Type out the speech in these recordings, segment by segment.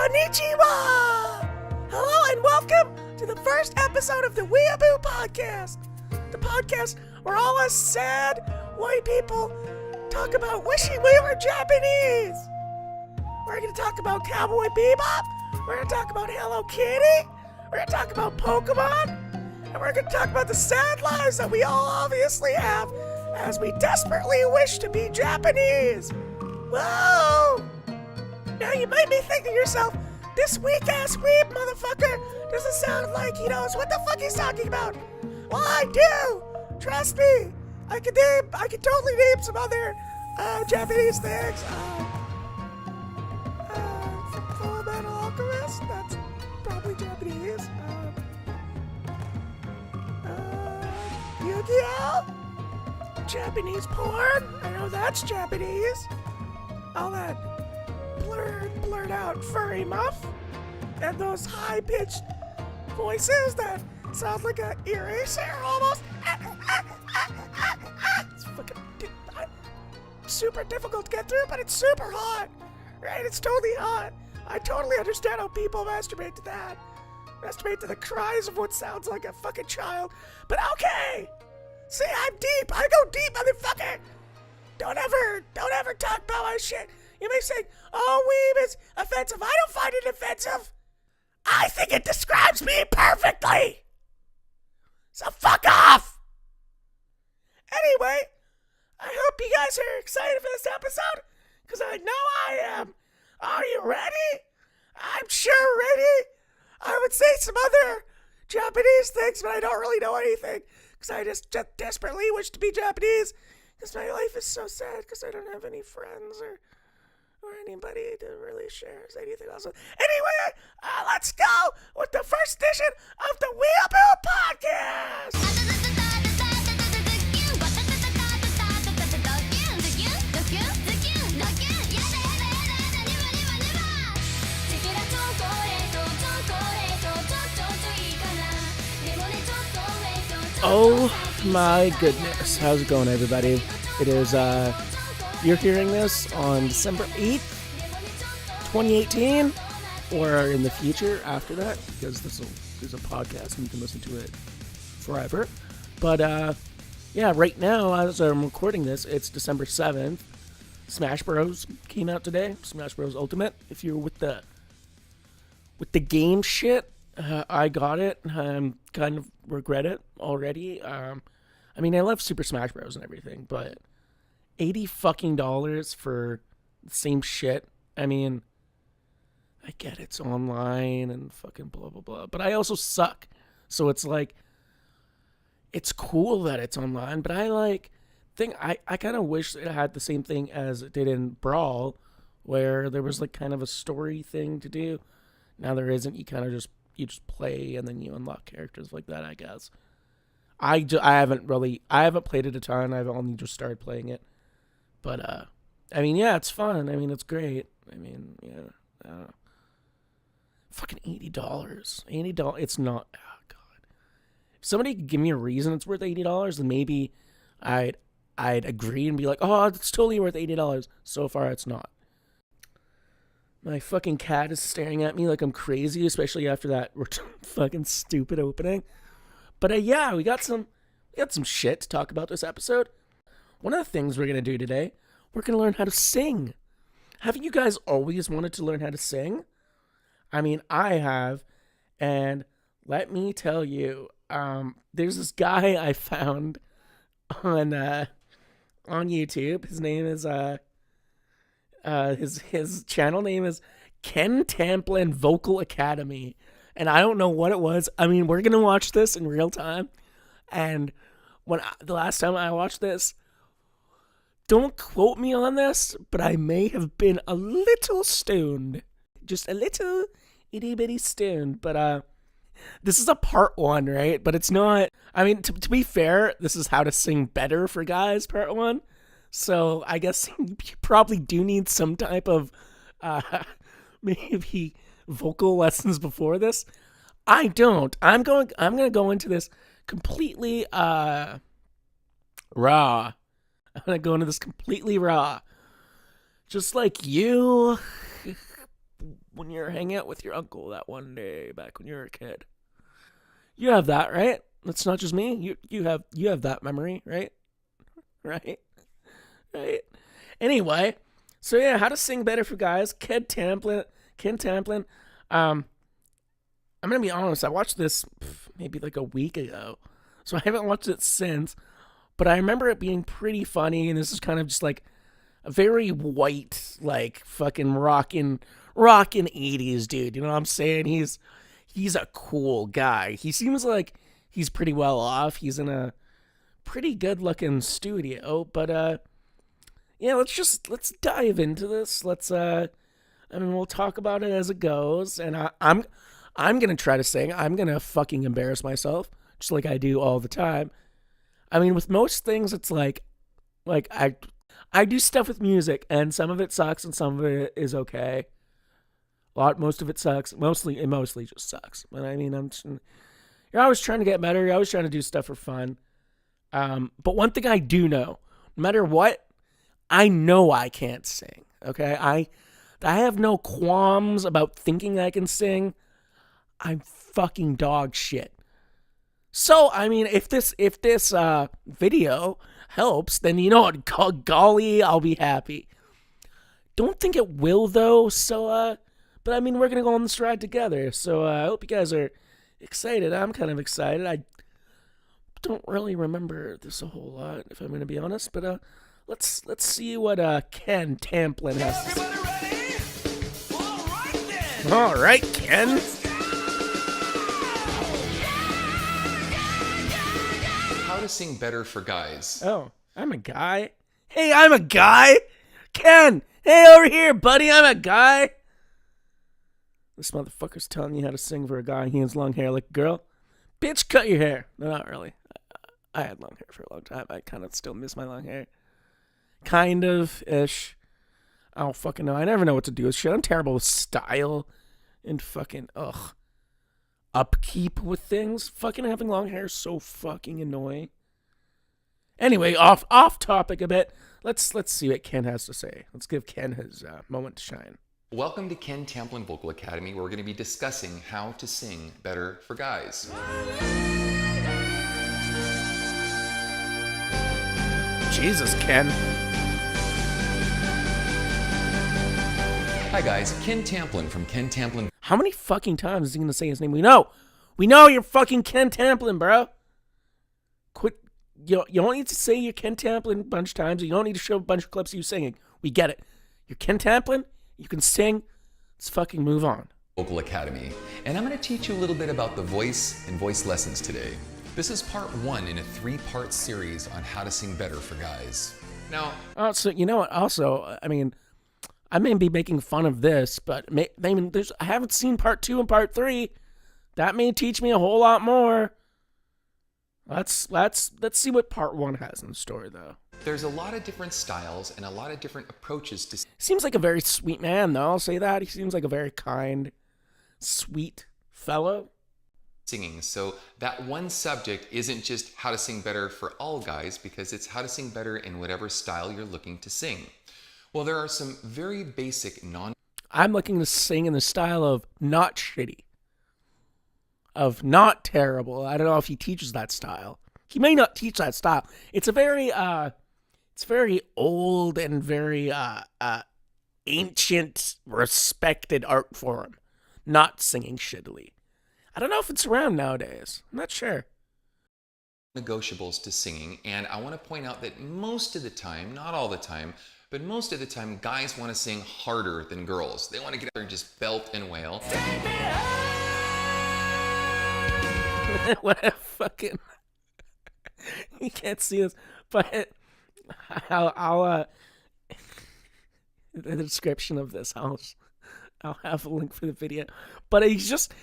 Konnichiwa! Hello and welcome to the first episode of the Weeaboo Podcast. The podcast where all us sad white people talk about wishing we were Japanese. We're going to talk about Cowboy Bebop. We're going to talk about Hello Kitty. We're going to talk about Pokemon. And we're going to talk about the sad lives that we all obviously have as we desperately wish to be Japanese. Whoa! Now you might be thinking to yourself, this weak-ass weeb motherfucker doesn't sound like he knows what the fuck he's talking about. Well, I do! Trust me! I could totally name some other Japanese things. Full Metal Alchemist, that's probably Japanese. Yu-Gi-Oh! Japanese porn, I know that's Japanese. All that blurred out furry muff, and those high-pitched voices that sound like an eraser almost. It's fucking super difficult to get through, but it's super hot, right? It's totally hot. I totally understand how people masturbate to that. Masturbate to the cries of what sounds like a fucking child, but okay. See, I'm deep. I go deep, motherfucker. Don't ever talk about my shit. You may say, oh, weeb is offensive. I don't find it offensive. I think it describes me perfectly. So fuck off. Anyway, I hope you guys are excited for this episode, because I know I am. Are you ready? I'm sure ready. I would say some other Japanese things, but I don't really know anything, because I just desperately wish to be Japanese, because my life is so sad, because I don't have any friends or anybody to really share anything else with. Anyway, let's go with the first edition of the Weeaboo Podcast. Oh my goodness. How's it going, everybody? It is, you're hearing this on December 8th, 2018, or in the future after that, because there's a podcast and you can listen to it forever. But, yeah, right now, as I'm recording this, it's December 7th. Smash Bros. Came out today. Smash Bros. Ultimate. If you're with the game shit, I got it. Kind of regret it already. I mean, I love Super Smash Bros. And everything, but $80 fucking for the same shit. I mean, I get it's online and fucking blah, blah, blah, but I also suck. So it's like, it's cool that it's online, but I kind of wish it had the same thing as it did in Brawl, where there was like kind of a story thing to do. Now there isn't. You kind of just play and then you unlock characters like that, I guess. I haven't played it a ton. I've only just started playing it. But, I mean, yeah, it's fun. I mean, it's great. I mean, yeah. Fucking $80. $80. It's not. Oh, God. If somebody could give me a reason it's worth $80, then maybe I'd agree and be like, oh, it's totally worth $80. So far, it's not. My fucking cat is staring at me like I'm crazy, especially after that fucking stupid opening. But yeah, we got some shit to talk about this episode. One of the things we're gonna do today, we're gonna learn how to sing. Haven't you guys always wanted to learn how to sing? I mean, I have, and let me tell you, there's this guy I found on YouTube. His name is his channel name is Ken Tamplin Vocal Academy, and I don't know what it was. I mean, we're gonna watch this in real time, and the last time I watched this, don't quote me on this, but I may have been a little stoned, just a little itty bitty stoned. But this is a part 1, right? But it's not. I mean, to be fair, this is how to sing better for guys, part 1. So I guess you probably do need some type of maybe vocal lessons before this. I don't. I'm going to go into this completely raw. I'm going to go into this completely raw. Just like you when you're hanging out with your uncle that one day back when you were a kid. You have that, right? That's not just me. You have that memory, right? Right? Right? Anyway, so yeah, how to sing better for guys. Ken Tamplin. I'm gonna be honest. I watched this maybe like a week ago, so I haven't watched it since. But I remember it being pretty funny, and this is kind of just like a very white, like fucking rockin' 80s dude. You know what I'm saying? He's a cool guy. He seems like he's pretty well off. He's in a pretty good looking studio, but yeah, let's dive into this. We'll talk about it as it goes, and I'm gonna try to sing. I'm gonna fucking embarrass myself, just like I do all the time. I mean, with most things, it's like I do stuff with music, and some of it sucks, and some of it is okay. Most of it sucks. It mostly just sucks. But I mean, you're always trying to get better. You're always trying to do stuff for fun. But one thing I do know, no matter what, I know I can't sing. Okay, I have no qualms about thinking I can sing. I'm fucking dog shit. So I mean, if this video helps, then you know what, golly, I'll be happy. Don't think it will though. So but I mean, we're gonna go on this ride together. So I hope you guys are excited. I'm kind of excited. I don't really remember this a whole lot, if I'm gonna be honest. But let's see what Ken Tamplin has to say. All right, Ken. How to sing better for guys. Oh, I'm a guy. Hey, I'm a guy. Ken, hey, over here, buddy. I'm a guy. This motherfucker's telling you how to sing for a guy. He has long hair like a girl. Bitch, cut your hair. No, not really. I had long hair for a long time. I kind of still miss my long hair. Kind of-ish. I don't fucking know. I never know what to do with shit. I'm terrible with style and fucking, upkeep with things. Fucking having long hair is so fucking annoying. Anyway, off topic a bit. Let's see what Ken has to say. Let's give Ken his moment to shine. Welcome to Ken Tamplin Vocal Academy, where we're going to be discussing how to sing better for guys. Jesus, Ken. Hi guys, Ken Tamplin from Ken Tamplin. How many fucking times is he going to say his name? We know you're fucking Ken Tamplin, bro. Quit. You don't need to say you're Ken Tamplin a bunch of times. You don't need to show a bunch of clips of you singing. We get it. You're Ken Tamplin. You can sing. Let's fucking move on. Vocal Academy. And I'm going to teach you a little bit about the voice and voice lessons today. This is part 1 in a 3-part series on how to sing better for guys. Now, so you know what? Also, I mean, I may be making fun of this, but I haven't seen part 2 and part 3. That may teach me a whole lot more. Let's see what part 1 has in store, though. There's a lot of different styles and a lot of different approaches to Seems like a very sweet man, though. I'll say that. He seems like a very kind, sweet fellow. singing. So that one subject isn't just how to sing better for all guys, because it's how to sing better in whatever style you're looking to sing. Well, there are some very basic I'm looking to sing in the style of not shitty, of not terrible. I don't know if he teaches that style. He may not teach that style. It's a very old and very ancient, respected art form. Not singing shittily. I don't know if it's around nowadays. I'm not sure. negotiables to singing, and I want to point out that most of the time, not all the time, but most of the time, guys want to sing harder than girls. They want to get out there and just belt and wail. What a fucking... You can't see this, but I'll the description of this, I'll have a link for the video. But he's just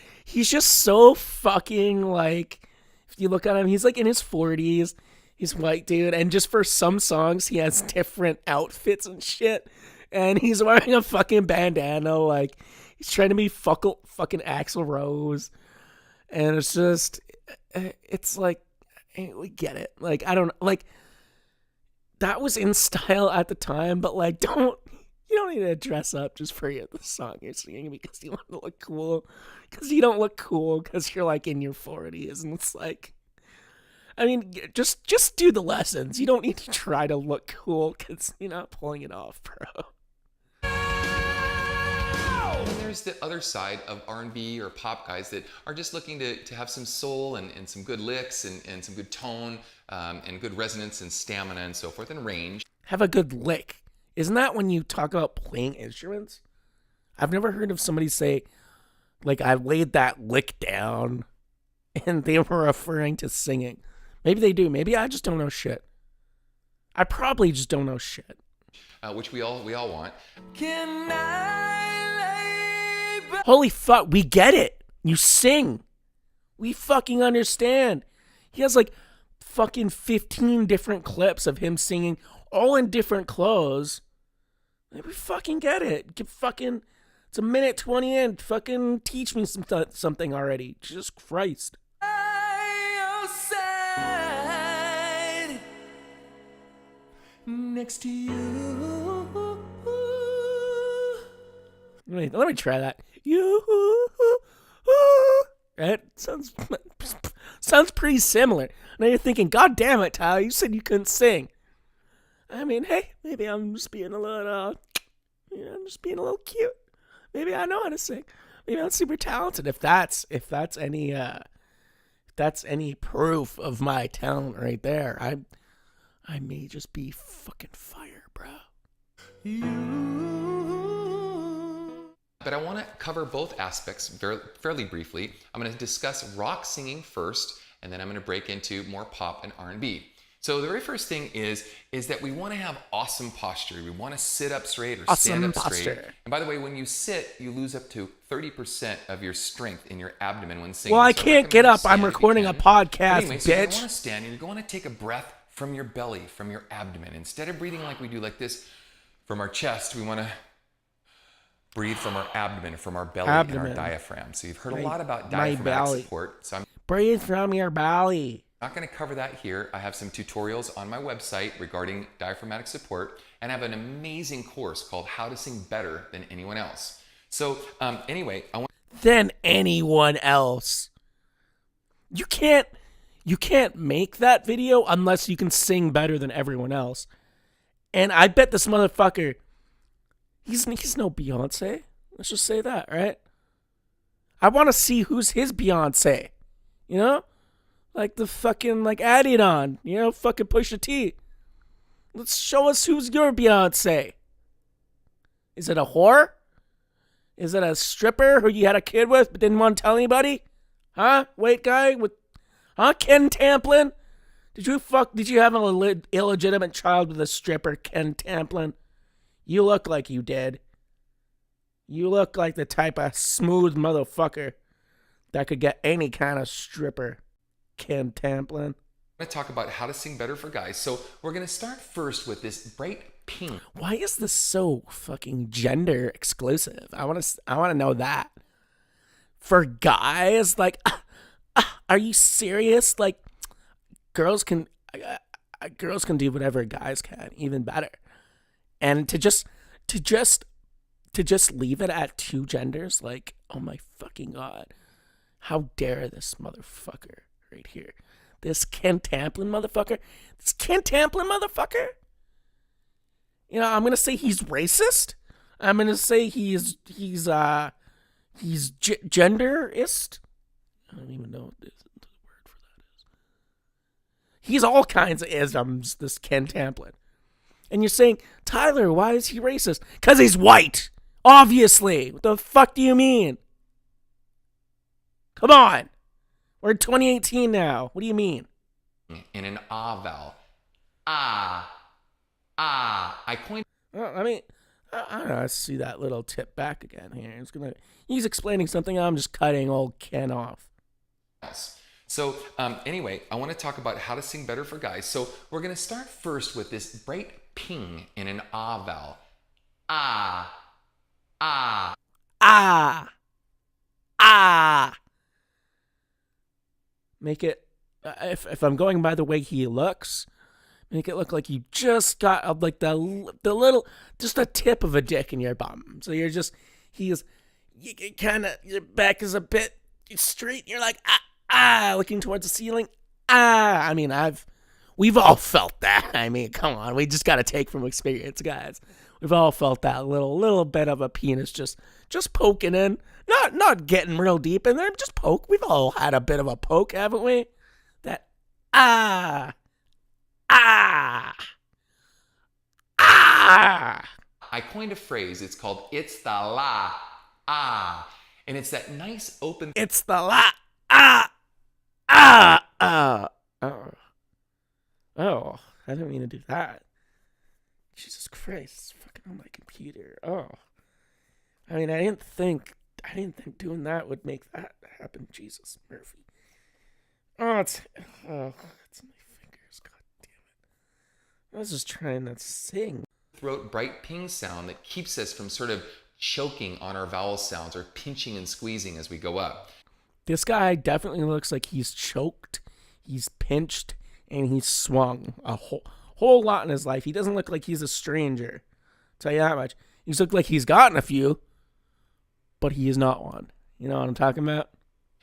so fucking, like, if you look at him, he's like in his 40s. He's white dude, and just for some songs, he has different outfits and shit. And he's wearing a fucking bandana, like he's trying to be fucking Axl Rose. And it's just, it's like, we get it. Like, I don't like, that was in style at the time, but like, don't You don't need to dress up just for the song you're singing because you want to look cool. Because you don't look cool because you're like in your 40s, and it's like, I mean, just do the lessons. You don't need to try to look cool because you're not pulling it off, bro. And there's the other side of R&B or pop guys that are just looking to have some soul and some good licks and some good tone and good resonance and stamina and so forth and range. Have a good lick. Isn't that when you talk about playing instruments? I've never heard of somebody say, like, I laid that lick down, and they were referring to singing. Maybe they do. Maybe I just don't know shit. I probably just don't know shit. Which we all want. Holy fuck, we get it. You sing. We fucking understand. He has like fucking 15 different clips of him singing, all in different clothes. We fucking get it. It's a minute 20 in. Fucking teach me something already. Jesus Christ. Next to you. Let me try that. You. Right? Sounds pretty similar. Now you're thinking, God damn it, Tyler, you said you couldn't sing. I mean, hey, maybe I'm just being a little, I'm just being a little cute. Maybe I know how to sing. Maybe I'm super talented. If that's any proof of my talent right there, I may just be fucking fire, bro. But I want to cover both aspects fairly briefly. I'm going to discuss rock singing first, and then I'm going to break into more pop and R&B. So the very first thing is that we want to have awesome posture. We want to sit up straight or stand up straight. And by the way, when you sit, you lose up to 30% of your strength in your abdomen when singing. Well, I can't get up. I'm recording a podcast, anyway, bitch. So you want to stand, and you're going to take a breath from your belly, from your abdomen. Instead of breathing like we do like this from our chest, we want to breathe from our abdomen, from our belly, and our diaphragm. So you've heard a lot about diaphragmatic support. So I'm breathe from your belly. not going to cover that here. I have some tutorials on my website regarding diaphragmatic support, and I have an amazing course called How to Sing Better Than Anyone Else. So anyway, I want than anyone else. You can't make that video unless you can sing better than everyone else. And I bet this motherfucker, he's no Beyonce. Let's just say that, right? I want to see who's his Beyonce. You know? Like the fucking, like, Adidon. You know, fucking Pusha T. Let's show us who's your Beyonce. Is it a whore? Is it a stripper who you had a kid with but didn't want to tell anybody? Huh? White guy with... Huh? Ken Tamplin? Did you have an illegitimate child with a stripper, Ken Tamplin? You look like you did. You look like the type of smooth motherfucker that could get any kind of stripper, Ken Tamplin. I'm going to talk about how to sing better for guys. So we're going to start first with this bright pink. Why is this so fucking gender exclusive? I want to know that. For guys, like, are you serious? Like, girls can do whatever guys can, even better. And to just leave it at two genders, like, oh my fucking God. How dare this motherfucker right here. This Ken Tamplin motherfucker. You know, I'm going to say he's racist. I'm going to say he's genderist. I don't even know what the word for that is. He's all kinds of isms, this Ken Tamplin. And you're saying, Tyler, why is he racist? Because he's white. Obviously. What the fuck do you mean? Come on. We're in 2018 now. What do you mean? In an ah vowel. I coined... I mean, I don't know. Let's see that little tip back again here. He's explaining something. I'm just cutting old Ken off. So anyway, I want to talk about how to sing better for guys. So we're going to start first with this bright ping in an ah vowel. Make it, if I'm going by the way he looks, Make it look like you just got like the little, just the tip of a dick in your bum. So you're just, you kind of, your back is a bit straight. You're like, looking towards the ceiling. I mean, we've all felt that. I mean, come on, we just got to take from experience, guys. We've all felt that little bit of a penis just poking in, not getting real deep in there, just poke. We've all had a bit of a poke, haven't we? That I coined a phrase. It's called "It's the la ah," and it's that nice open. It's the la Oh, I didn't mean to do that. Jesus Christ, it's fucking on my computer. Oh, I mean, I didn't think doing that would make that happen. Jesus, Murphy. It's my fingers. God damn it. I was just trying to sing. Throat bright ping sound that keeps us from sort of choking on our vowel sounds or pinching and squeezing as we go up. This guy definitely looks like he's choked, he's pinched, and he's swung a whole lot in his life. He doesn't look like he's a stranger. I'll tell you that much. He's looked like he's gotten a few, but he is not one. You know what I'm talking about?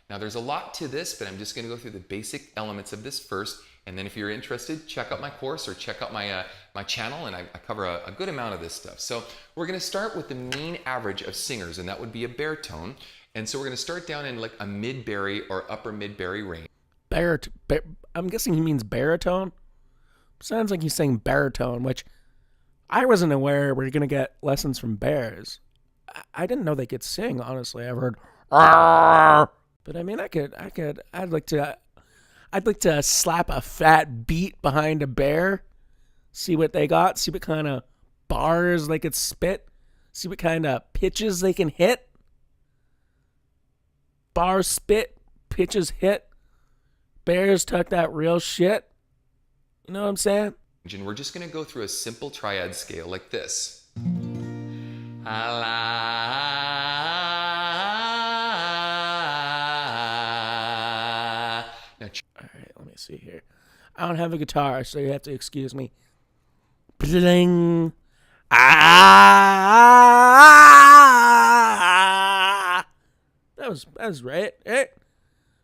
Now there's a lot to this, but I'm just going to go through the basic elements of this first. And then if you're interested, check out my course or check out my my channel, and I cover a good amount of this stuff. So we're going to start with the mean average of singers, and that would be a baritone. And so we're going to start down in like a mid-bari or upper mid-bari range. I'm guessing he means baritone. Sounds like he's saying baritone, which I wasn't aware we're going to get lessons from bears. I didn't know they could sing, honestly. I've heard, "Arr!" But I mean, I'd like to slap a fat beat behind a bear, see what they got, see what kind of bars they could spit, see what kind of pitches they can hit. Bars spit, pitches hit, bears tuck that real shit. You know what I'm saying? And we're just going to go through a simple triad scale like this. Alright, let me see here. I don't have a guitar, so you have to excuse me. Bling. That was right. I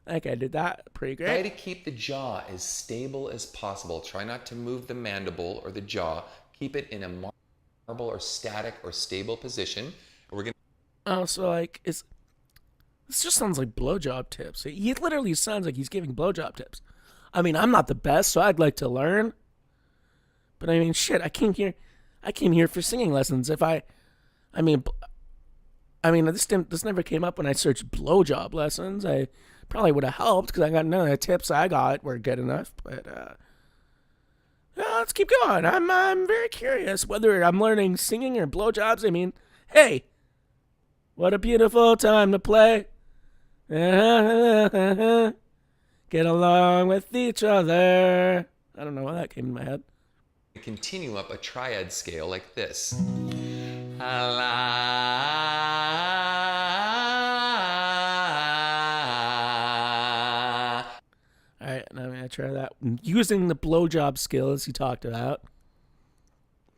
think I did that pretty great. Try to keep the jaw as stable as possible. Try not to move the mandible or the jaw. Keep it in a marble or static or stable position. We're gonna. Oh, so like this just sounds like blowjob tips. He literally sounds like he's giving blowjob tips. I mean, I'm not the best, so I'd like to learn. But I mean, shit, I came here for singing lessons. This never came up when I searched blowjob lessons. I probably would have helped because I got none of the tips I got were good enough. But let's keep going. I'm very curious whether I'm learning singing or blowjobs. I mean, hey, what a beautiful time to play. Get along with each other. I don't know why that came in my head. Continue up a triad scale like this. Alright, now I'm going to try that. Using the blowjob skills he talked about.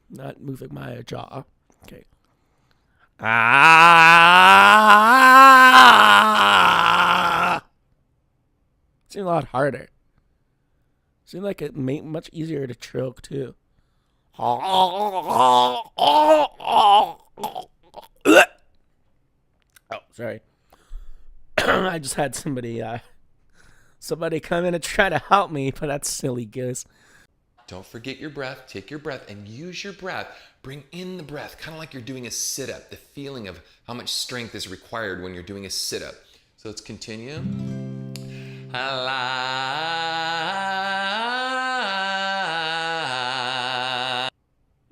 Not moving my jaw. Okay. Seems a lot harder. Seems like it made much easier to choke too. Oh, sorry. I just had somebody come in and try to help me, but that's silly goose. Don't forget your breath. Take your breath and use your breath. Bring in the breath, kind of like you're doing a sit-up. The feeling of how much strength is required when you're doing a sit-up. So let's continue. All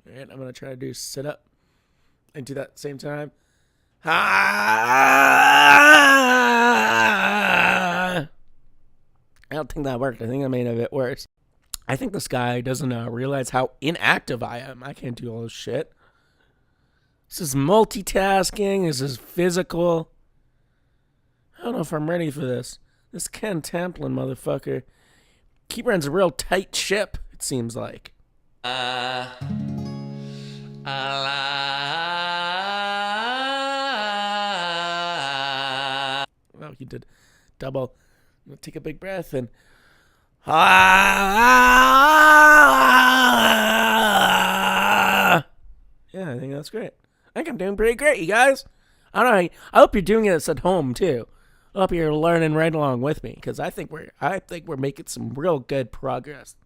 right, I'm going to try to do sit-up and do that at the same time. I don't think that worked. I think I made it a bit worse. I think this guy doesn't realize how inactive I am. I can't do all this shit. This is multitasking. This is physical. I don't know if I'm ready for this. This Ken Tamplin motherfucker. He runs a real tight ship, it seems like. Oh, you did double. Take a big breath and. Yeah, I think that's great. I think I'm doing pretty great, you guys. I don't know. I hope you're doing this at home too. I hope you're learning right along with me because I think we're making some real good progress.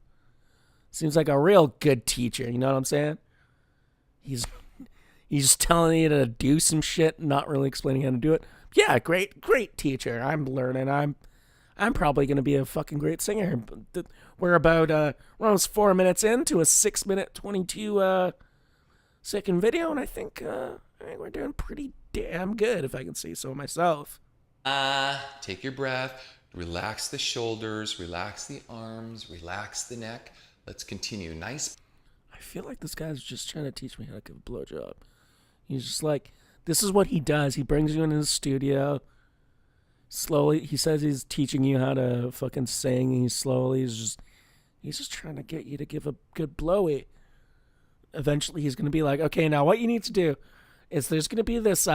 Seems like a real good teacher. You know what I'm saying? He's just telling you to do some shit, not really explaining how to do it. Yeah, great teacher. I'm learning. I'm probably gonna be a fucking great singer. We're almost 4 minutes into a 6-minute 22 second video, and I think we're doing pretty damn good, if I can say so myself. Take your breath, relax the shoulders, relax the arms, relax the neck. Let's continue. Nice. I feel like this guy's just trying to teach me how to give a blowjob. He's just like, this is what he does. He brings you into his studio. Slowly, he says he's teaching you how to fucking sing. He's just trying to get you to give a good blowy. Eventually, he's going to be like, okay, now what you need to do is there's going to be this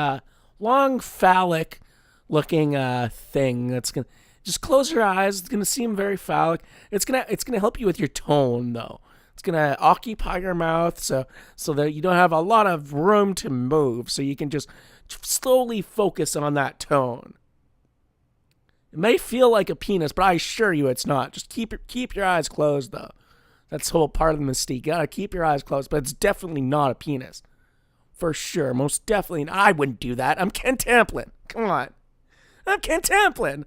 long phallic looking thing that's going to just close your eyes. It's going to seem very phallic. It's going to help you with your tone though. It's going to occupy your mouth so that you don't have a lot of room to move, so you can just slowly focus on that tone. It may feel like a penis, but I assure you it's not. Just keep your eyes closed though. That's the whole part of the mystique. You gotta keep your eyes closed, but it's definitely not a penis. For sure. Most definitely. I wouldn't do that. I'm Ken Tamplin. Come on. I'm Ken Tamplin.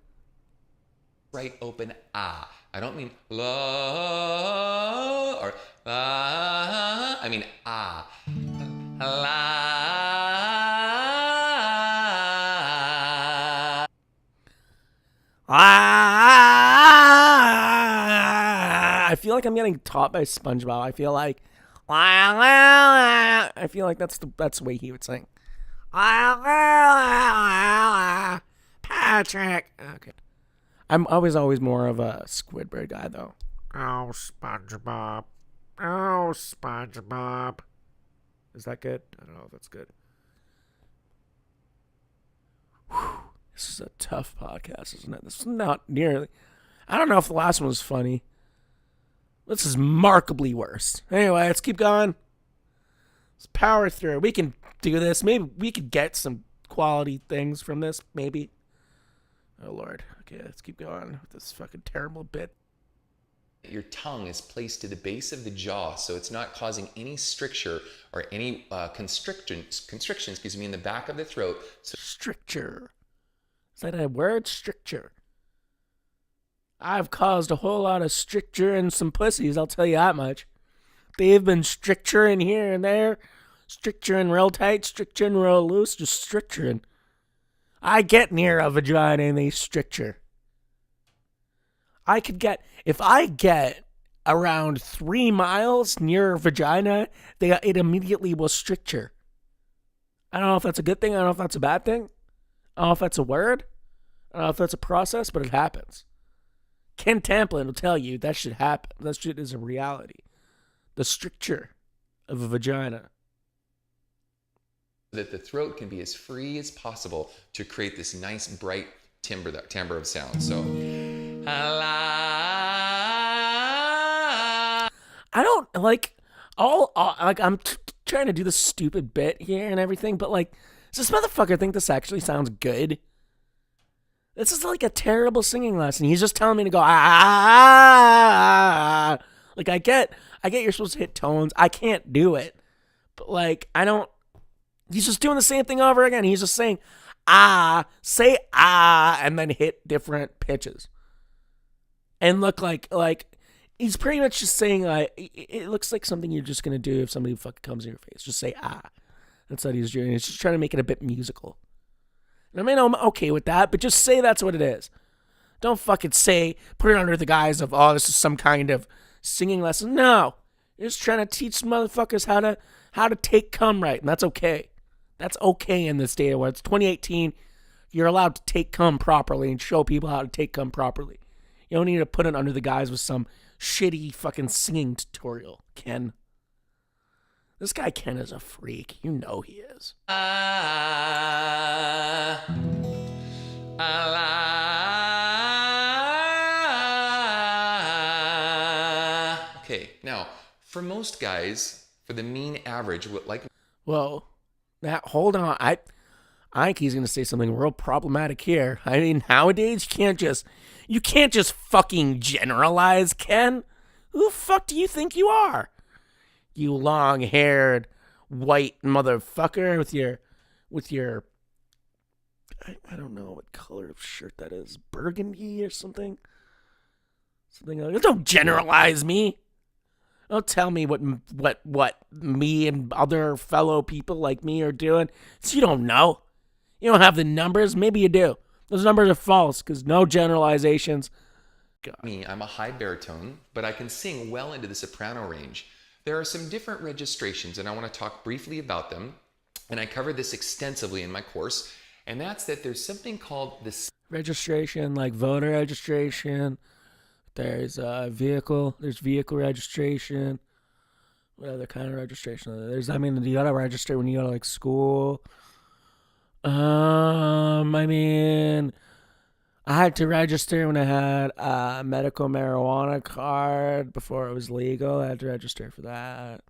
Right open, ah. I don't mean la or la. I mean ah. La. I feel like I'm getting taught by SpongeBob. I feel like that's the way he would sing. Patrick. Okay. I'm always more of a Squidward guy though. Oh, SpongeBob. Oh, SpongeBob. Is that good? I don't know if that's good. Whew. This is a tough podcast, isn't it? This is not nearly. I don't know if the last one was funny. This is markedly worse. Anyway, let's keep going. Let's power through. We can do this. Maybe we could get some quality things from this. Maybe. Oh, Lord. Okay, let's keep going with this fucking terrible bit. Your tongue is placed to the base of the jaw, so it's not causing any stricture or any constriction, in the back of the throat. So stricture. Is that a word? Stricture. I've caused a whole lot of stricture in some pussies, I'll tell you that much. They've been stricturing here and there. Stricturing real tight, stricturing real loose, just stricturing. I get near a vagina and they stricture. If I get around 3 miles near a vagina, it immediately will stricture. I don't know if that's a good thing. I don't know if that's a bad thing. I don't know if that's a word. I don't know if that's a process, but it happens. Ken Tamplin will tell you that shit happen. That shit is a reality. The stricture of a vagina. that the throat can be as free as possible to create this nice, bright timbre of sound. So, I don't like I'm trying to do this stupid bit here and everything, but like, does this motherfucker think this actually sounds good? This is like a terrible singing lesson. He's just telling me to go like I get you're supposed to hit tones. I can't do it, but like I don't. He's just doing the same thing over again. He's just saying say and then hit different pitches, and look like he's pretty much just saying it looks like something you're just gonna do if somebody fucking comes in your face. Just say That's what he's doing. He's just trying to make it a bit musical. And I mean, I'm okay with that, but just say that's what it is. Don't fucking put it under the guise of, this is some kind of singing lesson. No. You're just trying to teach motherfuckers how to take cum right, and that's okay. That's okay in this day where it's 2018. You're allowed to take cum properly and show people how to take cum properly. You don't need to put it under the guise with some shitty fucking singing tutorial, Ken. This guy Ken is a freak. You know he is. Okay, now, for most guys, for the mean average, Whoa. Now, hold on. I think he's gonna say something real problematic here. I mean, nowadays you can't just fucking generalize, Ken. Who the fuck do you think you are? You long-haired white motherfucker with your I don't know what color of shirt that is, burgundy or something. Something like that. Don't generalize me. Don't tell me what me and other fellow people like me are doing. So you don't know. You don't have the numbers. Maybe you do. Those numbers are false because no generalizations. God. I'm a high baritone, but I can sing well into the soprano range. There are some different registrations, and I want to talk briefly about them. And I cover this extensively in my course. And that's that there's something called the registration, like voter registration. There's vehicle registration. What other kind of registration? You gotta register when you go to like school. I had to register when I had a medical marijuana card before it was legal. I had to register for that.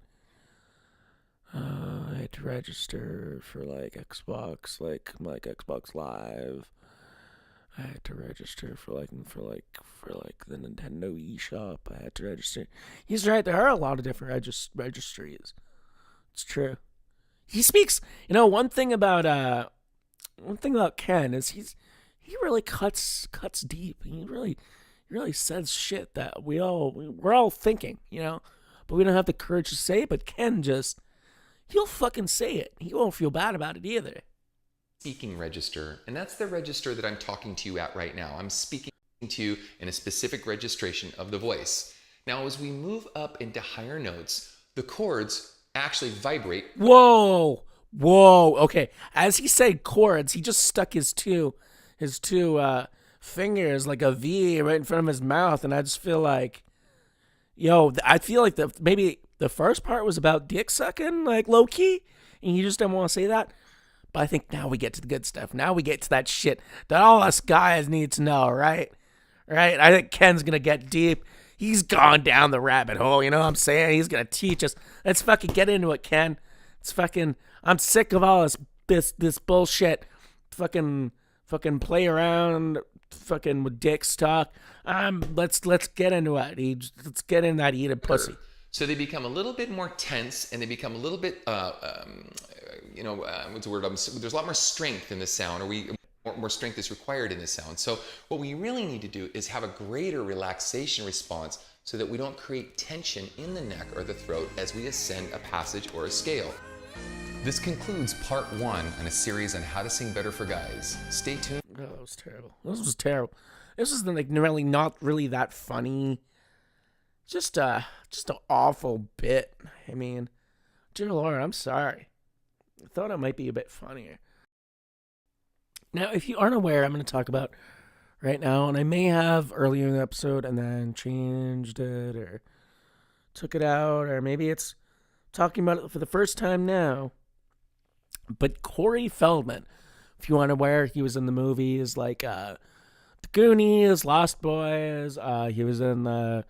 I had to register for like Xbox, like Xbox Live. I had to register for the Nintendo eShop. I had to register. He's right. There are a lot of different registries. It's true. He speaks. One thing about Ken is he really cuts deep. He really says shit that we're all thinking, but we don't have the courage to say it. But Ken he'll fucking say it. He won't feel bad about it either. Speaking register, and that's the register that I'm talking to you at right now. I'm speaking to you in a specific registration of the voice. Now, as we move up into higher notes, the chords actually vibrate. Whoa. Okay, as he said chords, he just stuck his two fingers like a V right in front of his mouth, and I just feel like, I feel like maybe the first part was about dick sucking, like low key, and he just didn't want to say that. But I think now we get to the good stuff. Now we get to that shit that all us guys need to know, right? Right? I think Ken's going to get deep. He's gone down the rabbit hole, you know what I'm saying? He's going to teach us. Let's fucking get into it, Ken. I'm sick of all this bullshit. Fucking play around fucking with dicks talk. Let's get into it. Let's get in that eating pussy. So they become a little bit more tense, and they become a little bit, what's the word? There's a lot more strength in the sound, or more strength is required in the sound. So what we really need to do is have a greater relaxation response so that we don't create tension in the neck or the throat as we ascend a passage or a scale. This concludes part 1 in a series on how to sing better for guys. Stay tuned. Oh, that was terrible. This was really not really that funny. Just an awful bit. I mean, dear Lord, I'm sorry. I thought it might be a bit funnier. Now, if you aren't aware, I'm going to talk about right now, and I may have earlier in the episode and then changed it or took it out, or maybe it's talking about it for the first time now. But Corey Feldman, if you aren't aware, he was in the movies like The Goonies, Lost Boys. He was in the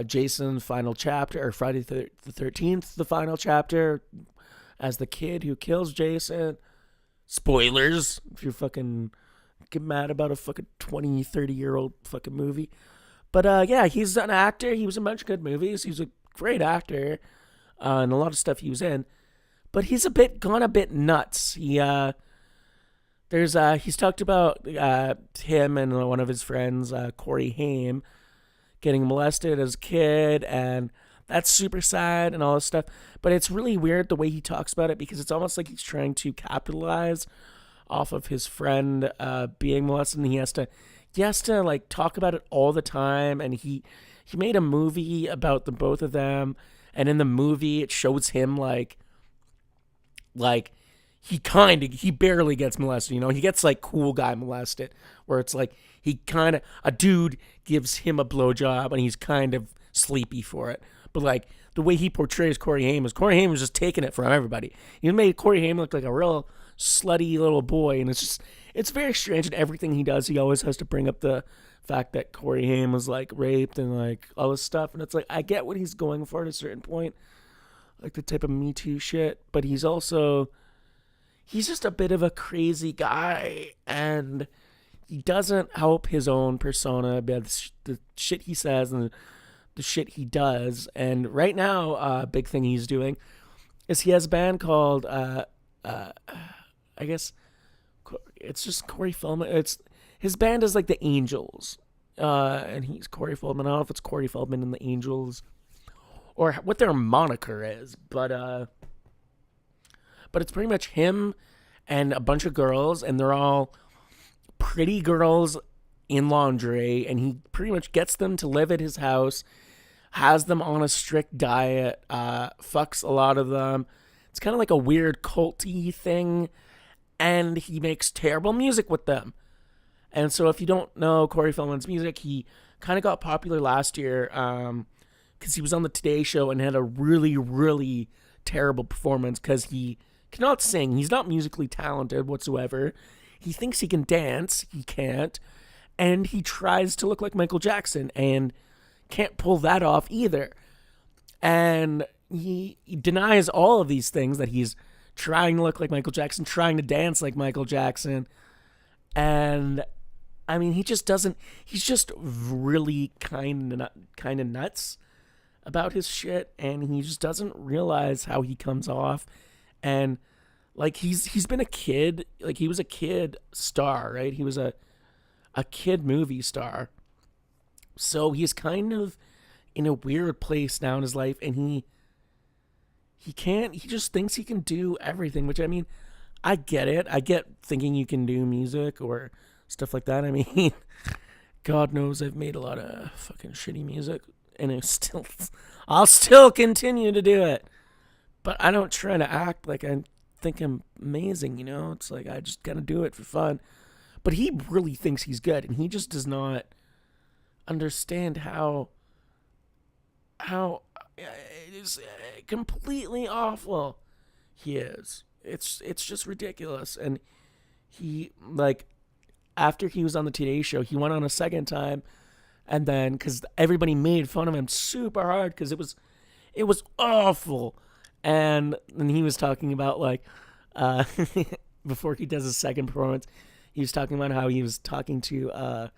Jason's final chapter, or Friday the 13th, the final chapter, as the kid who kills Jason. Spoilers, if you're fucking get mad about a fucking 20, 30-year-old fucking movie. But yeah, he's an actor. He was in a bunch of good movies. He's a great actor, and a lot of stuff he was in. But he's gone a bit nuts. He's talked about him and one of his friends, Corey Haim, getting molested as a kid, and that's super sad and all this stuff. But it's really weird the way he talks about it, because it's almost like he's trying to capitalize off of his friend being molested, and he has to like talk about it all the time. And he made a movie about the both of them, and in the movie it shows him like he barely gets molested, he gets like cool guy molested, where it's like a dude gives him a blowjob and he's kind of sleepy for it. but like the way he portrays Corey Haim was just taking it from everybody. He made Corey Haim look like a real slutty little boy, and it's very strange. In everything he does, he always has to bring up the fact that Corey Haim was like raped and like all this stuff, and it's like I get what he's going for at a certain point, like the type of Me Too shit, but he's just a bit of a crazy guy, and he doesn't help his own persona by the shit he says and the shit he does. And right now, a big thing he's doing is he has a band called, I guess, it's just Corey Feldman. His band is like the Angels, and he's Corey Feldman. I don't know if it's Corey Feldman and the Angels or what their moniker is, but it's pretty much him and a bunch of girls, and they're all pretty girls in lingerie, and he pretty much gets them to live at his house, has them on a strict diet, fucks a lot of them. It's kind of like a weird culty thing, and he makes terrible music with them. And so if you don't know Corey Feldman's music, he kind of got popular last year because he was on the Today Show and had a really, really terrible performance because he cannot sing. He's not musically talented whatsoever. He thinks he can dance. He can't. And he tries to look like Michael Jackson and can't pull that off either. And he denies all of these things, that he's trying to look like Michael Jackson, trying to dance like Michael Jackson. And I mean, he just doesn't, he's just really kind of nuts about his shit, and he just doesn't realize how he comes off. And like he's been a kid, like he was a kid star, right? He was a kid movie star. So he's kind of in a weird place now in his life, and he just thinks he can do everything, which I mean, I get it. I get thinking you can do music or stuff like that. I mean, God knows I've made a lot of fucking shitty music, and I'll still continue to do it. But I don't try to act like I think I'm amazing, you know? It's like I just gotta do it for fun. But he really thinks he's good, and he just does not understand how it is completely awful he is. It's just ridiculous. And he, like, after he was on the Today Show, he went on a second time, and then because everybody made fun of him super hard because it was awful. And then he was talking about, like, before he does his second performance, he was talking about how he was talking to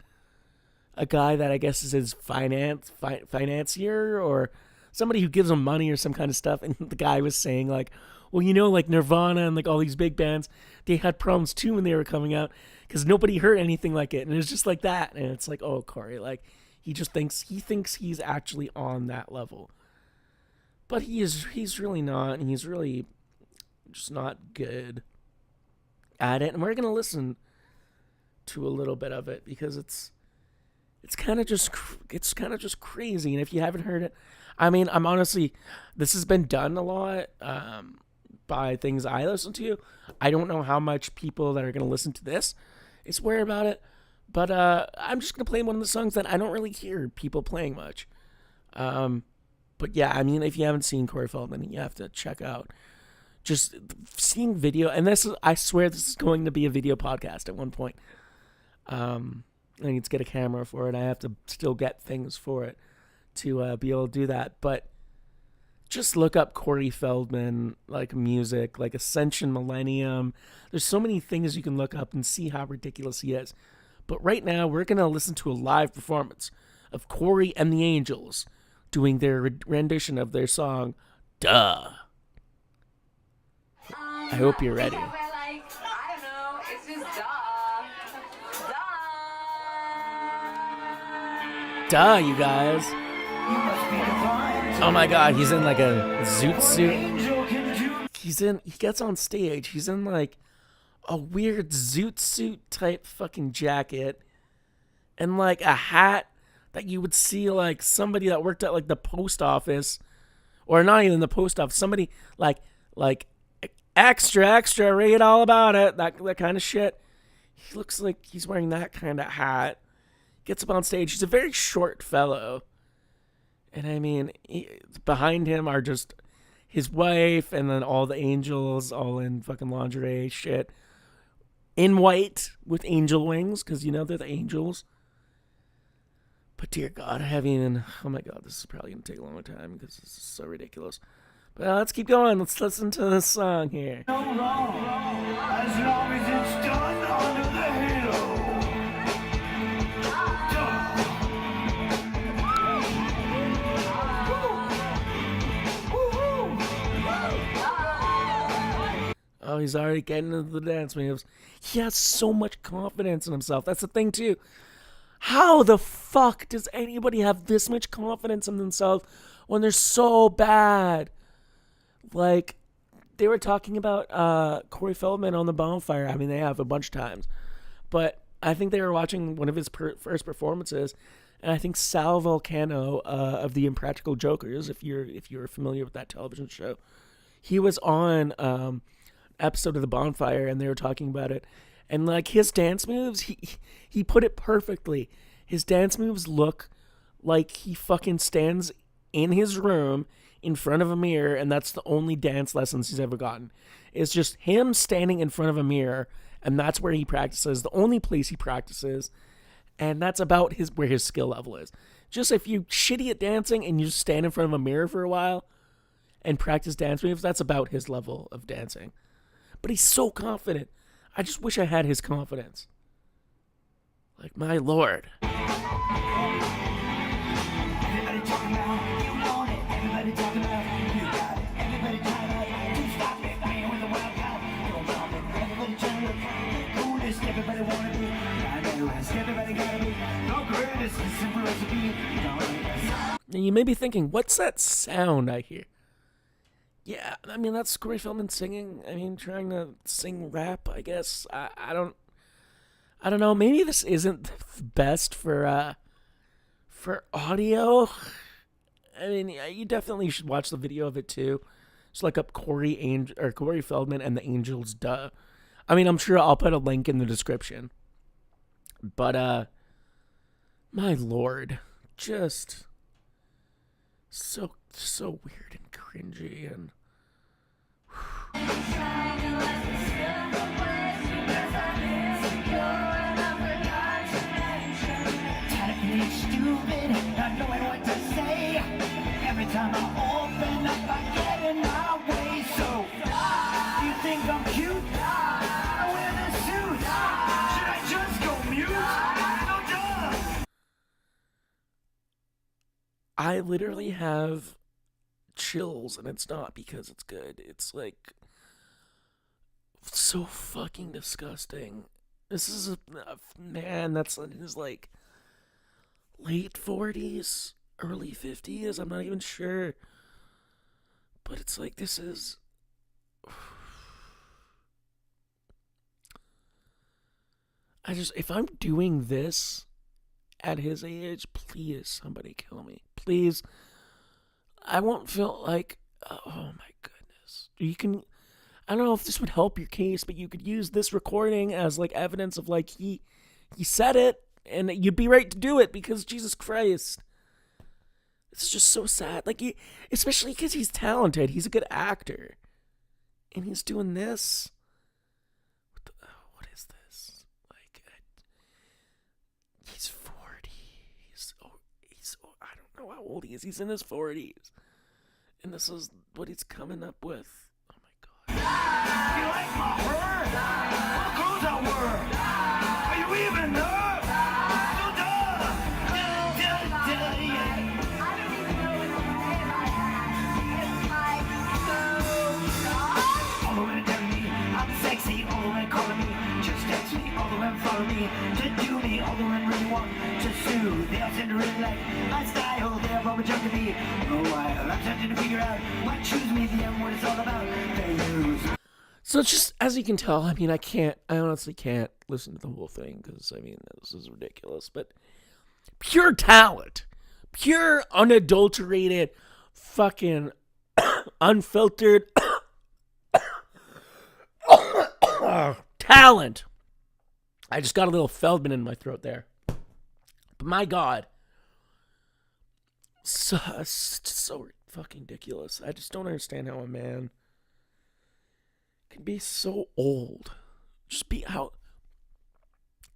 a guy that I guess is his financier or somebody who gives him money or some kind of stuff. And the guy was saying, like, well, you know, like Nirvana and like all these big bands, they had problems too when they were coming out because nobody heard anything like it. And it was just like that. And it's like, oh, Corey, like he thinks he's actually on that level. But he's really not, and he's really just not good at it. And we're going to listen to a little bit of it because it's kind of just crazy. And if you haven't heard it, I mean, I'm honestly, this has been done a lot by things I listen to. I don't know how much people that are going to listen to this swear about it, but I'm just going to play one of the songs that I don't really hear people playing much. But yeah, I mean, if you haven't seen Corey Feldman, you have to check out just seeing video. And I swear this is going to be a video podcast at one point. I need to get a camera for it. I have to still get things for it to be able to do that. But just look up Corey Feldman, like music, like Ascension Millennium. There's so many things you can look up and see how ridiculous he is. But right now, we're going to listen to a live performance of Corey and the Angels doing their rendition of their song, Duh. I hope you're ready. Duh, you guys. Oh my god, he's in like a zoot suit. He gets on stage, he's in like a weird zoot suit type fucking jacket and like a hat that you would see like somebody that worked at like the post office, or not even the post office, somebody like extra, read all about it, that kind of shit. He looks like he's wearing that kind of hat. Gets up on stage. He's a very short fellow. And I mean, behind him are just his wife and then all the angels all in fucking lingerie shit. In white with angel wings, because they're the angels. But dear God, oh my God, this is probably going to take a long time because this is so ridiculous. But let's keep going. Let's listen to this song here. No wrong, as long as it's done under the halo. Oh, he's already getting into the dance moves. He has so much confidence in himself. That's the thing, too. How the fuck does anybody have this much confidence in themselves when they're so bad? Like, they were talking about Corey Feldman on the Bonfire. I mean, they have a bunch of times. But I think they were watching one of his first performances, and I think Sal Vulcano of the Impractical Jokers, if you're familiar with that television show, he was on episode of the Bonfire, and they were talking about it. And like his dance moves, he put it perfectly. His dance moves look like he fucking stands in his room in front of a mirror, and that's the only dance lessons he's ever gotten. It's just him standing in front of a mirror, and that's where he practices, the only place he practices, and that's about where his skill level is. Just if you shitty at dancing and you just stand in front of a mirror for a while and practice dance moves, that's about his level of dancing. But he's so confident. I just wish I had his confidence. Like, my lord. Everybody talking about you want it. Everybody talking about you got it. Everybody trying to stop it. Man with a wild cow. Everybody trying to look the coolest. Everybody wanna be. I know everybody gotta be. No greatest is simple recipe. And you may be thinking, what's that sound I hear? Yeah, I mean, that's Corey Feldman singing. I mean, trying to sing rap, I guess. I don't know. Maybe this isn't the best for audio. I mean, you definitely should watch the video of it too. Just look up Corey Feldman and the Angels. Duh. I mean, I'm sure I'll put a link in the description. But my lord, just so weird and cringy and. Stupid, not knowing what to say. Every time I open up, I get in my way. So, you think I'm cute? I wear this suit. Should I just go mute? No duh. I literally have chills, and it's not because it's good. It's like so fucking disgusting. This is a man that's in his like late 40s, early 50s. I'm not even sure, but it's like this is. If I'm doing this at his age, please somebody kill me, please. I won't feel like, oh my goodness. I don't know if this would help your case, but you could use this recording as like evidence of like he said it, and you'd be right to do it because Jesus Christ. It's just so sad. Like, especially because he's talented. He's a good actor. And he's doing this. What is this? Like, he's 40. I don't know how old he is. He's in his 40s. And this is what he's coming up with. Oh my God. You like my fur? What clothes I wear? Are you even there? No duh. Yeah. I don't even know what name I have. All the women tell me I'm sexy. All the women calling me. Just text me. All the women follow me. To do me. All the women really want to sue. They all tend to really like my style. They have all been jumping me. Oh, while I'm trying to figure out what choose me. The end what it's all about. They use. So it's just, as you can tell, I mean, I honestly can't listen to the whole thing because, I mean, this is ridiculous. But pure talent, pure unadulterated, fucking unfiltered talent. I just got a little Feldman in my throat there. But my God, so fucking ridiculous. I just don't understand how a man can be so old. Just be out.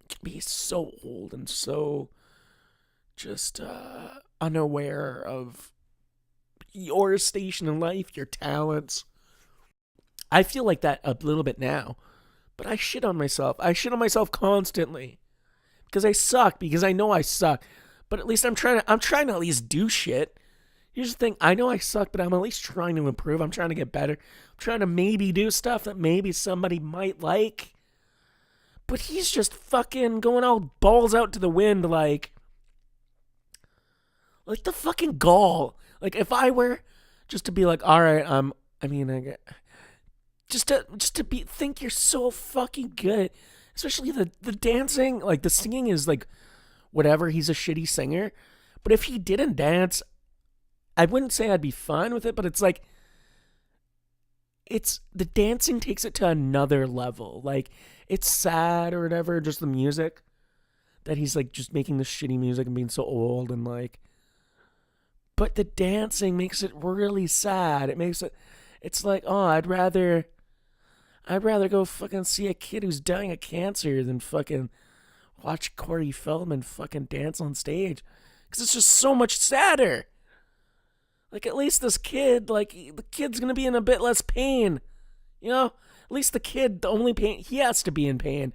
Can be so old and so just unaware of your station in life, your talents. I feel like that a little bit now, but I shit on myself. I shit on myself constantly because I suck. Because I know I suck, but at least I'm trying to at least do shit. Here's the thing: I know I suck, but I'm at least trying to improve. I'm trying to get better. I'm trying to maybe do stuff that maybe somebody might like. But he's just fucking going all balls out to the wind, like the fucking gall. Like if I were just to be like, all right, just to think you're so fucking good, especially the dancing, like the singing is like whatever. He's a shitty singer, but if he didn't dance, I wouldn't say I'd be fine with it. But it's like it's the dancing takes it to another level. Like it's sad or whatever, just the music that he's like just making this shitty music and being so old and like. But the dancing makes it really sad. It's like, oh, I'd rather go fucking see a kid who's dying of cancer than fucking watch Corey Feldman fucking dance on stage. Because it's just so much sadder. Like, at least this kid, like, the kid's going to be in a bit less pain. You know? At least the kid, the only pain, he has to be in pain.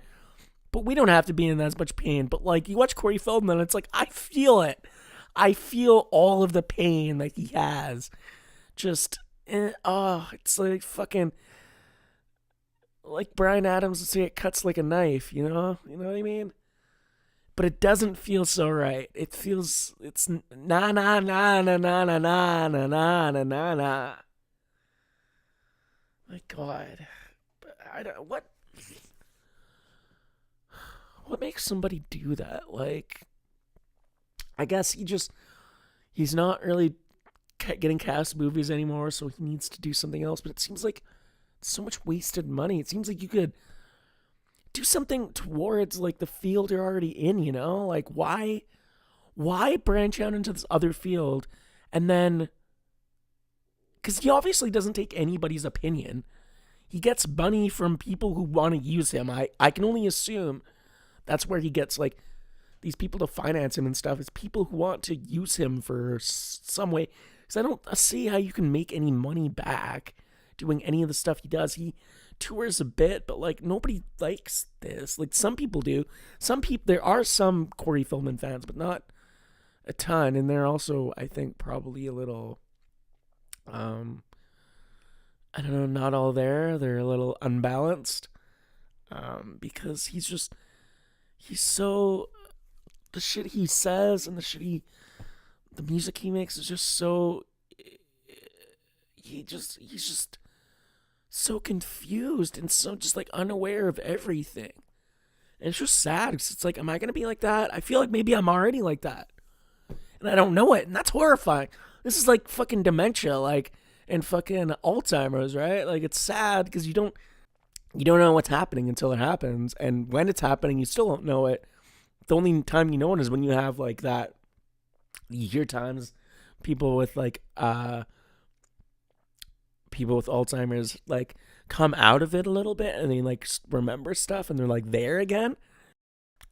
But we don't have to be in as much pain. But, like, you watch Corey Feldman, it's like, I feel it. I feel all of the pain that he has. Just, it's like fucking, like Bryan Adams would say, it cuts like a knife, you know? You know what I mean? But it doesn't feel so right. It feels, it's na na na na na na na na na na na na. My God. But I don't, what makes somebody do that? Like, I guess he's not really getting cast movies anymore, so he needs to do something else. But it seems like so much wasted money. It seems like you could do something towards like the field you're already in, you know? Like why branch out into this other field and then, because he obviously doesn't take anybody's opinion. He gets money from people who want to use him. I can only assume that's where he gets like these people to finance him and stuff. Is people who want to use him for some way. Because I don't see how you can make any money back doing any of the stuff he does. He tours a bit, but like nobody likes this. Like some people do. There are some Corey Feldman fans, but not a ton. And they're also, I think, probably a little, I don't know, not all there. They're a little unbalanced. Because he's so, the shit he says and the music he makes is just so, he's just so confused and so just like unaware of everything. And it's just sad because it's like, am I going to be like that? I feel like maybe I'm already like that. And I don't know it. And that's horrifying. This is like fucking dementia, like, and fucking Alzheimer's, right? Like it's sad because you don't know what's happening until it happens. And when it's happening, you still don't know it. The only time you know it is when you have like that. You hear times people with like people with Alzheimer's like come out of it a little bit and they like remember stuff and they're like there again,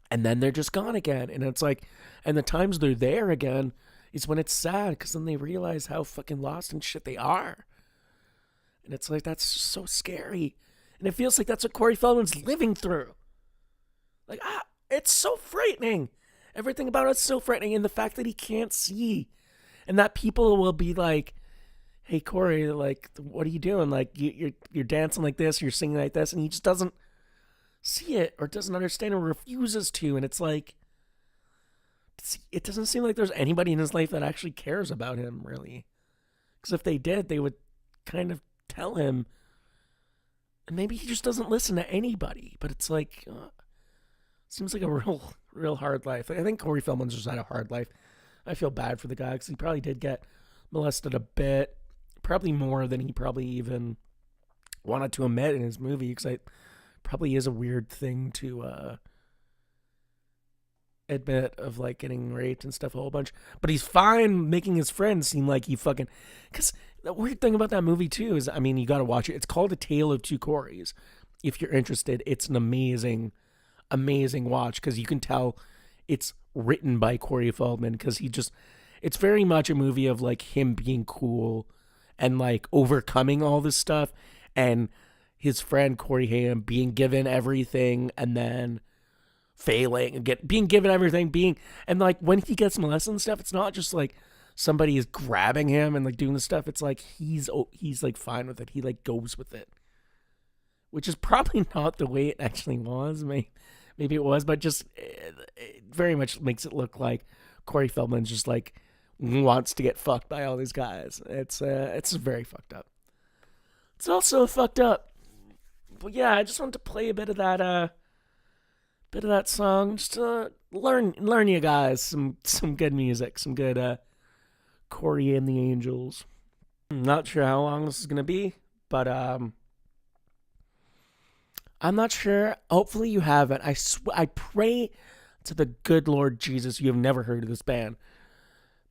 and then they're just gone again. And it's like, and the times they're there again is when it's sad because then they realize how fucking lost and shit they are. And it's like, that's just so scary. And it feels like that's what Corey Feldman's living through. Like, it's so frightening. Everything about it's so frightening. And the fact that he can't see. And that people will be like, hey, Corey, like, what are you doing? Like, you're dancing like this, you're singing like this. And he just doesn't see it or doesn't understand or refuses to. And it's like, it doesn't seem like there's anybody in his life that actually cares about him, really. Because if they did, they would kind of tell him. And maybe he just doesn't listen to anybody. But it's like, seems like a real hard life. I think Corey Feldman's just had a hard life. I feel bad for the guy because he probably did get molested a bit. Probably more than he probably even wanted to admit in his movie, because it probably is a weird thing to admit of like getting raped and stuff a whole bunch, but he's fine making his friends seem like he fucking. Because the weird thing about that movie too is, I mean, you got to watch it. It's called A Tale of Two Corys. If you're interested, it's an amazing watch because you can tell it's written by Corey Feldman because it's very much a movie of like him being cool and like overcoming all this stuff, and his friend Corey Haim being given everything and then failing and being given everything, and like when he gets molested and stuff, it's not just like somebody is grabbing him and like doing the stuff. It's like he's like fine with it. He like goes with it, which is probably not the way it actually was. Maybe it was, but just it very much makes it look like Corey Feldman's just like wants to get fucked by all these guys. It's very fucked up. It's also fucked up. But yeah, I just wanted to play a bit of that song, just to learn you guys some good music, some good Corey and the Angels. I'm not sure how long this is gonna be, but I'm not sure. Hopefully you haven't. I pray to the good Lord Jesus you have never heard of this band.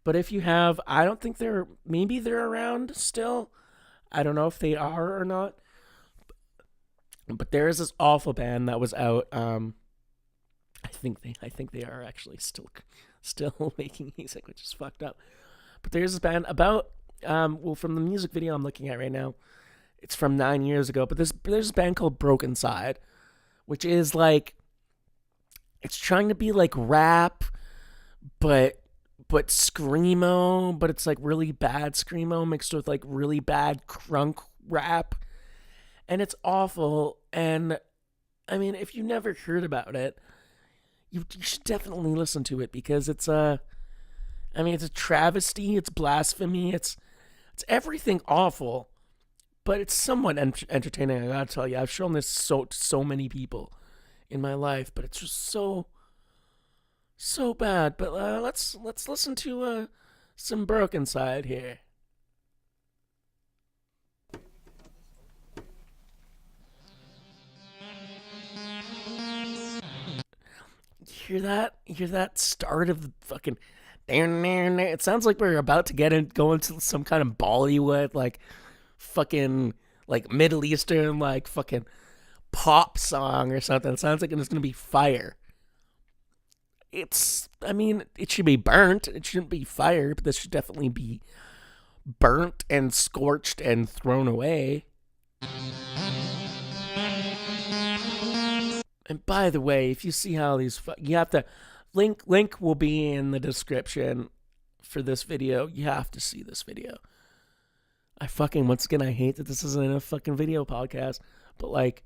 But if you have, I don't think maybe they're around still. I don't know if they are or not. But there is this awful band that was out. I think they are actually still making music, which is fucked up. But there's this band about from the music video I'm looking at right now, it's from 9 years ago. But there's this band called Broken Side, which is like, it's trying to be like rap, but screamo, but it's like really bad screamo mixed with like really bad crunk rap. And it's awful. And I mean, if you never heard about it, you should definitely listen to it because it's a travesty, it's blasphemy, it's everything awful, but it's somewhat entertaining. I gotta tell you, I've shown this so many people in my life, but it's just so bad. But let's listen to some Broken Side here. Hear that start of the fucking. It sounds like we're about to go into some kind of Bollywood, like fucking like Middle Eastern, like fucking pop song or something. It sounds like it's gonna be fire. It should be burnt. It shouldn't be fire, but this should definitely be burnt and scorched and thrown away. And by the way, if you see how these, you have to, link will be in the description for this video. You have to see this video. Once again, I hate that this isn't a fucking video podcast, but like,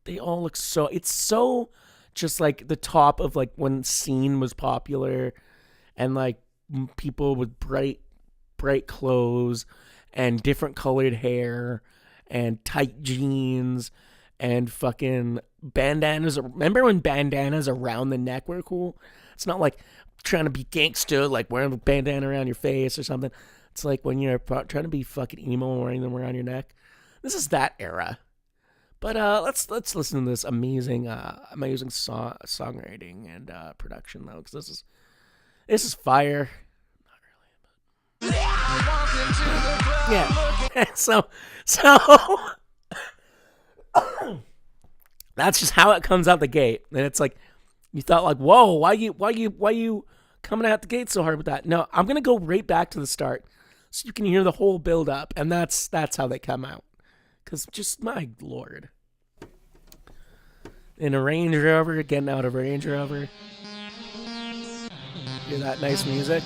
they all look it's so just like the top of like when Scene was popular and like people with bright clothes and different colored hair and tight jeans and fucking bandanas. Remember when bandanas around the neck were cool? It's not like trying to be gangster, like wearing a bandana around your face or something. It's like when you're trying to be fucking emo and wearing them around your neck. This is that era. But let's listen to this amazing songwriting and production though, because this is fire. Not really, but yeah. So that's just how it comes out the gate, and it's like you thought like, whoa, why you coming out the gate so hard with that? No, I'm gonna go right back to the start, so you can hear the whole build up, and that's how they come out. Cause just my lord, in a Range Rover, getting out of a Range Rover, hear that nice music.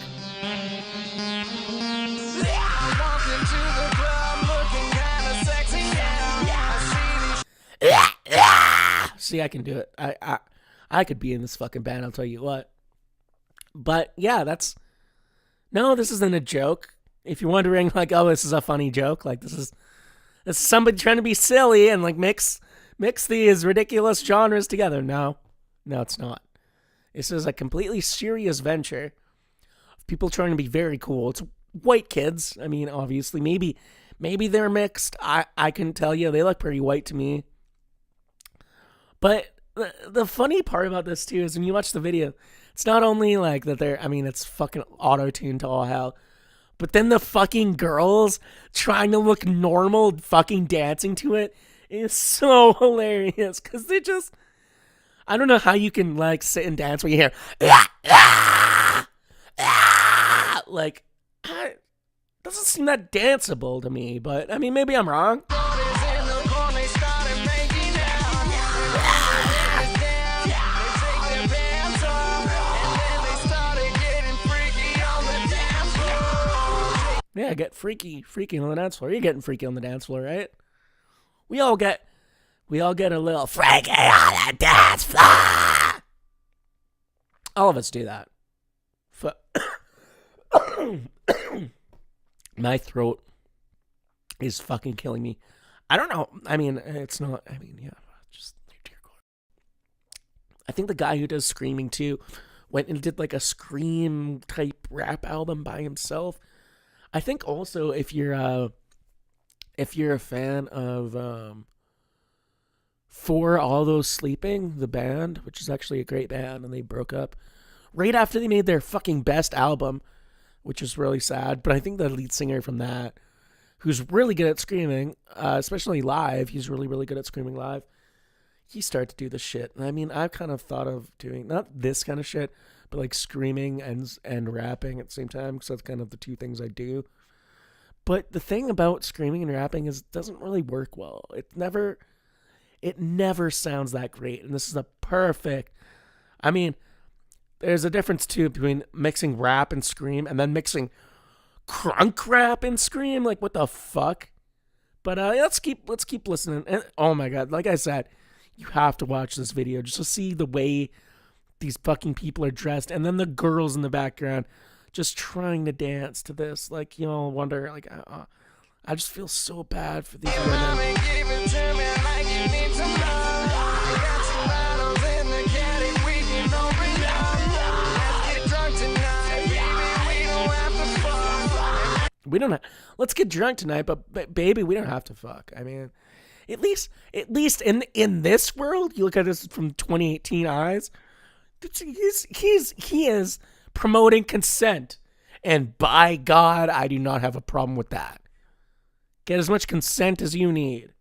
See, I can do it. I could be in this fucking band, I'll tell you what. But yeah, this isn't a joke. If you're wondering, like, oh, this is a funny joke, like this is somebody trying to be silly and like mix these ridiculous genres together. No, it's not. This is a completely serious venture of people trying to be very cool. It's white kids. I mean, obviously, maybe they're mixed. I couldn't tell you. They look pretty white to me. But the funny part about this too is when you watch the video, it's not only like that they're, I mean, it's fucking auto-tuned to all hell, but then the fucking girls trying to look normal fucking dancing to it is so hilarious because they just, I don't know how you can like sit and dance when you hear like, doesn't seem that danceable to me, but I mean, maybe I'm wrong. Yeah, get freaky on the dance floor. You're getting freaky on the dance floor, right? We all get a little freaky on the dance floor. All of us do that. My throat is fucking killing me. I don't know. I mean, it's not. I mean, yeah, just dear God. I think the guy who does screaming too went and did like a scream type rap album by himself. I think also if you're a fan of For All Those Sleeping, the band, which is actually a great band, and they broke up right after they made their fucking best album, which is really sad. But I think the lead singer from that, who's really good at screaming, especially live, he's really, really good at screaming live. He started to do this shit. And I mean, I've kind of thought of doing, not this kind of shit, but like screaming and rapping at the same time, because that's kind of the two things I do. But the thing about screaming and rapping is it doesn't really work well. It never sounds that great. And this is a perfect, I mean, there's a difference too between mixing rap and scream and then mixing crunk rap and scream. Like, what the fuck? But let's keep listening. And oh my God, like I said, you have to watch this video just to see the way these fucking people are dressed, and then the girls in the background just trying to dance to this. Like, you know, wonder, like, I just feel so bad for these women. We don't have, let's get drunk tonight, but baby, we don't have to fuck. I mean, at least in this world, you look at this from 2018 eyes, he is promoting consent, and by God, I do not have a problem with that. Get as much consent as you need.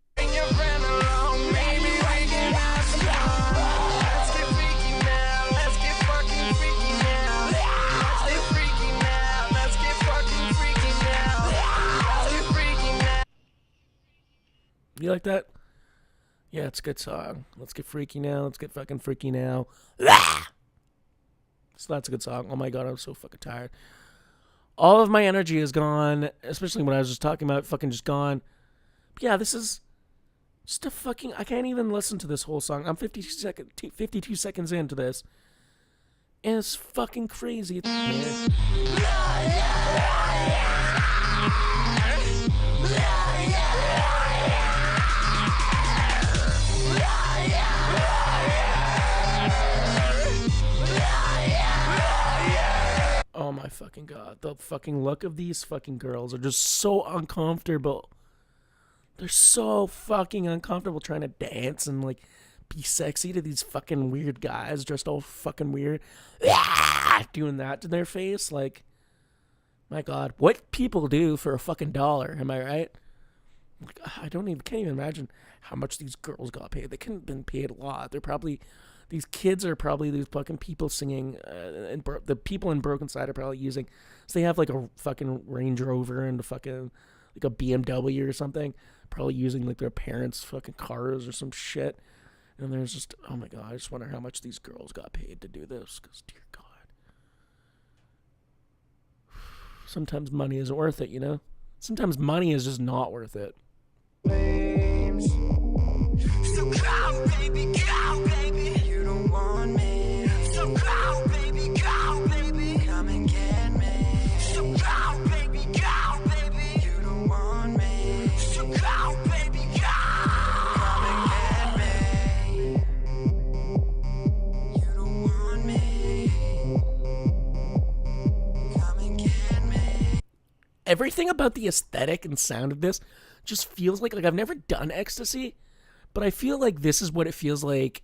You like that? Yeah, it's a good song. Let's get freaky now. Let's get fucking freaky now. So that's a good song. Oh my God, I'm so fucking tired. All of my energy is gone, especially when I was just talking about fucking just gone. But yeah, this is just a fucking, I can't even listen to this whole song. I'm 52 seconds into this. And it's fucking crazy. Oh my fucking God. The fucking look of these fucking girls are just so uncomfortable. They're so fucking uncomfortable trying to dance and like be sexy to these fucking weird guys dressed all fucking weird. Doing that to their face. Like, my God, what people do for a fucking dollar, am I right? Like, can't even imagine how much these girls got paid. They couldn't have been paid a lot. These kids are probably these fucking people singing, and the people in Broken Side are probably using, so they have like a fucking Range Rover and a fucking, like a BMW or something, probably using like their parents' fucking cars or some shit. And there's just, oh my God, I just wonder how much these girls got paid to do this, because dear God. Sometimes money isn't worth it, you know? Sometimes money is just not worth it. So go, baby, go, baby. You don't want me. So go, baby, go, baby. Come and get me. So go, baby, go, baby. You don't want me. So go, baby, go. Come and get me. You don't want me. Come and get me. Everything about the aesthetic and sound of this just feels like I've never done ecstasy, but I feel like this is what it feels like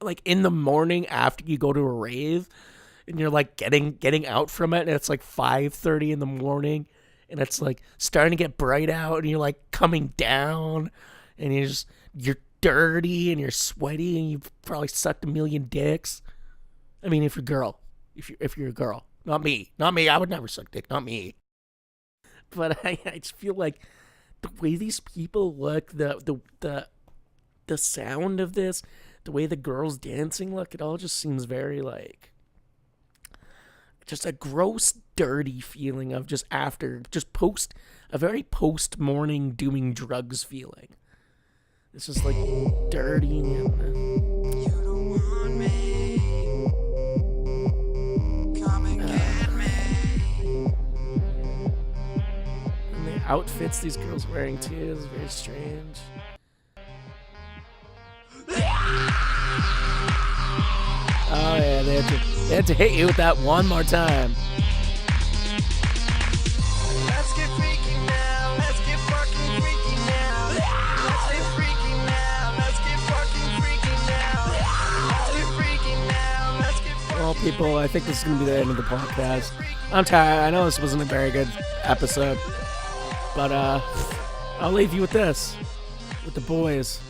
like in the morning after you go to a rave, and you're like getting out from it, and it's like 5:30 in the morning, and it's like starting to get bright out, and you're like coming down, and you're dirty and you're sweaty, and you've probably sucked a million dicks. I mean, if you're a girl, if you're a girl, not me, I would never suck dick, not me. But I just feel like the way these people look, the sound of this, the way the girls dancing look, it all just seems very like just a gross, dirty feeling of just a very post morning doing drugs feeling. It's just like dirty and You don't want me. Come and get me. and the outfits these girls wearing too is very strange. Oh yeah, they had to hit you with that one more time. Let's get freaky now. Let's get fucking freaky now. Let's get freaky now. Let's get fucking freaky now. Let's get freaky now. Let's get fucking Well, people, I think this is going to be the end of the podcast. I'm tired. I know this wasn't a very good episode, but I'll leave you with this, with the boys.